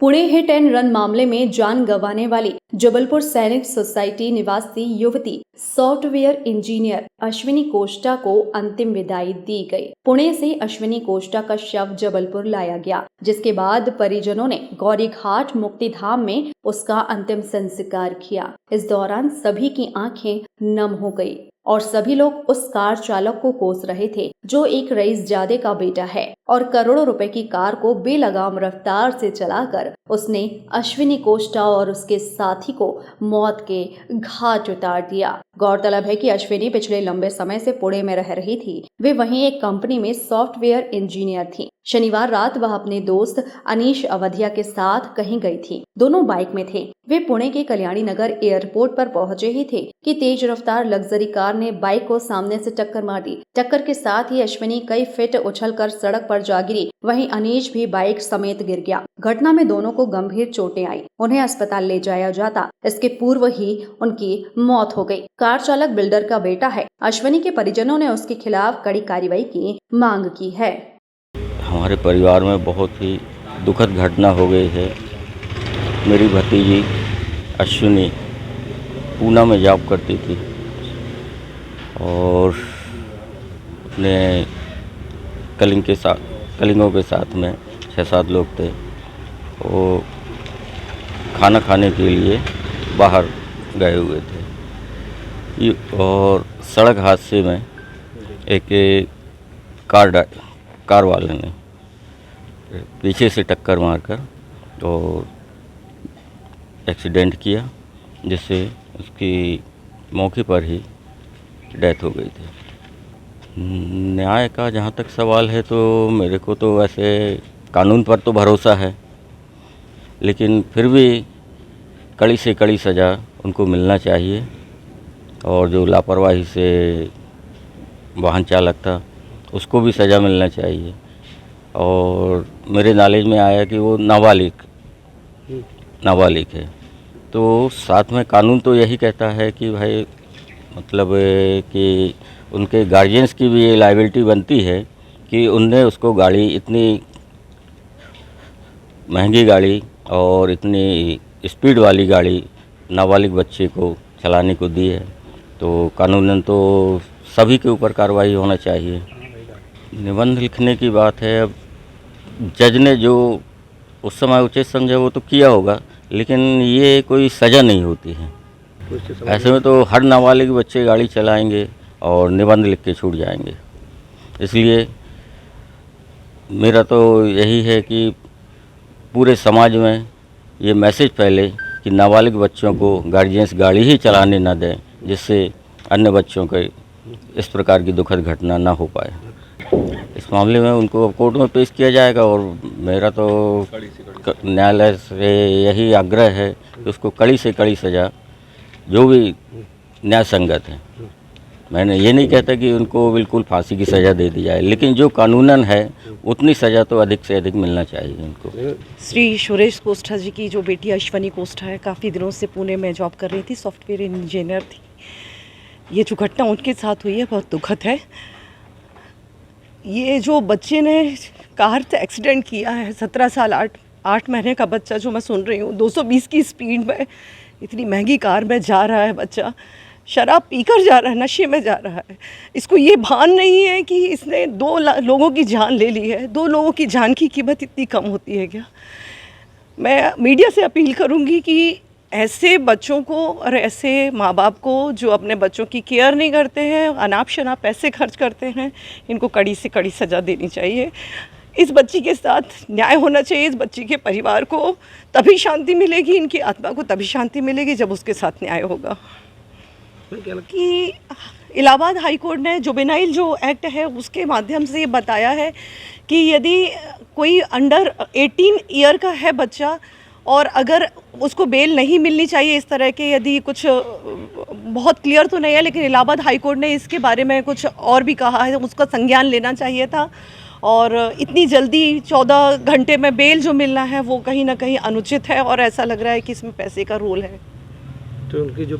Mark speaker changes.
Speaker 1: Pune hit and run मामले में जान गंवाने वाली जबलपुर सैनिक सोसाइटी निवासी युवती सॉफ्टवेयर इंजीनियर अश्विनी कोष्टा को अंतिम विदाई दी गई। पुणे से अश्विनी कोष्टा का शव जबलपुर लाया गया, जिसके बाद परिजनों ने गौरीघाट मुक्तिधाम में उसका अंतिम संस्कार किया। इस दौरान सभी की आंखें नम हो गई और सभी लोग उस कार चालक को कोस रहे थे जो एक रईसजादे का बेटा है और करोड़ों रुपए की कार को बेलगाम रफ्तार से चलाकर उसने अश्विनी कोष्टा और उसके साथी को मौत के घाट उतार दिया। गौरतलब है कि अश्विनी पिछले लंबे समय से पुणे में रह रही थी। वे वहीं एक कंपनी में सॉफ्टवेयर इंजीनियर थी। शनिवार रात वह अपने दोस्त अनीश अवधिया के साथ कहीं गई थी। दोनों बाइक में थे। वे पुणे के कल्याणी नगर एयरपोर्ट पर पहुंचे ही थे कि तेज रफ्तार लग्जरी कार ने बाइक को सामने से टक्कर मार दी। टक्कर के साथ ही अश्विनी कई फीट उछलकर सड़क पर जा गिरी। वहीं अनीश भी बाइक समेत गिर गया। घटना में दोनों को गंभीर चोटें आई। उन्हें अस्पताल ले जाया जाता इसके पूर्व ही उनकी मौत हो गई। कार चालक बिल्डर का बेटा है। अश्विनी के परिजनों ने उसके खिलाफ कड़ी कार्रवाई की मांग की है।
Speaker 2: हमारे परिवार में बहुत ही दुखद घटना हो गई है। मेरी भतीजी अश्विनी पूना में जॉब करती थी और अपने कलिंगों के साथ में 6-7 लोग थे। वो खाना खाने के लिए बाहर गए हुए थे और सड़क हादसे में एक कार वाले ने पीछे से टक्कर मारकर और एक्सीडेंट किया, जिससे उसकी मौके पर ही डेथ हो गई थी। न्याय का जहाँ तक सवाल है तो मेरे को तो वैसे कानून पर तो भरोसा है, लेकिन फिर भी कड़ी से कड़ी सज़ा उनको मिलना चाहिए। और जो लापरवाही से वाहन चालक था उसको भी सज़ा मिलना चाहिए। और मेरे नॉलेज में आया कि वो नाबालिग है, तो साथ में कानून तो यही कहता है कि भाई मतलब कि उनके गार्जियंस की भी ये लायबिलिटी बनती है कि उनने उसको गाड़ी, इतनी महंगी गाड़ी और इतनी स्पीड वाली गाड़ी नाबालिग बच्चे को चलाने को दी है, तो कानूनन तो सभी के ऊपर कार्रवाई होना चाहिए। निबंध लिखने की बात है, अब जज ने जो उस समय उचित समझा वो तो किया होगा, लेकिन ये कोई सज़ा नहीं होती है। ऐसे में तो हर नाबालिग बच्चे गाड़ी चलाएंगे और निबंध लिख के छूट जाएंगे। इसलिए मेरा तो यही है कि पूरे समाज में ये मैसेज फैले कि नाबालिग बच्चों को गार्जियंस गाड़ी ही चलाने ना दें, जिससे अन्य बच्चों के इस प्रकार की दुखद घटना ना हो पाए। इस मामले में उनको कोर्ट में पेश किया जाएगा और मेरा तो न्यायालय से यही आग्रह है कि उसको कड़ी से कड़ी सज़ा, जो भी न्याय संगत है। मैंने ये नहीं कहता कि उनको बिल्कुल फांसी की सज़ा दे दी जाए, लेकिन जो कानूनन है उतनी सज़ा तो अधिक से अधिक मिलना चाहिए उनको।
Speaker 3: श्री सुरेश कोष्टा जी की जो बेटी अश्विनी कोष्टा है, काफ़ी दिनों से पुणे में जॉब कर रही थी, सॉफ्टवेयर इंजीनियर थी। ये जो घटना उनके साथ हुई है बहुत दुखद है। ये जो बच्चे ने कार से एक्सीडेंट किया है, 17 साल 8 महीने का बच्चा, जो मैं सुन रही हूँ 220 की स्पीड में इतनी महंगी कार में जा रहा है बच्चा, शराब पीकर जा रहा है, नशे में जा रहा है। इसको ये भान नहीं है कि इसने 2 लोगों की जान ले ली है। 2 लोगों की जान की कीमत इतनी कम होती है क्या? मैं मीडिया से अपील करूँगी कि ऐसे बच्चों को और ऐसे माँ बाप को जो अपने बच्चों की केयर नहीं करते हैं, अनाप शनाप पैसे खर्च करते हैं, इनको कड़ी से कड़ी सज़ा देनी चाहिए। इस बच्ची के साथ न्याय होना चाहिए। इस बच्ची के परिवार को तभी शांति मिलेगी, इनकी आत्मा को तभी शांति मिलेगी जब उसके साथ न्याय होगा। कि इलाहाबाद हाई कोर्ट ने जुवेनाइल जो एक्ट है उसके माध्यम से ये बताया है कि यदि कोई अंडर 18 ईयर का है बच्चा और अगर उसको बेल नहीं मिलनी चाहिए इस तरह के, यदि कुछ बहुत क्लियर तो नहीं है, लेकिन इलाहाबाद हाई कोर्ट ने इसके बारे में कुछ और भी कहा है, उसका संज्ञान लेना चाहिए था। और इतनी जल्दी 14 घंटे में बेल जो मिलना है वो कहीं ना कहीं अनुचित है और ऐसा लग रहा है कि इसमें पैसे का रोल है।
Speaker 4: तो उनकी जो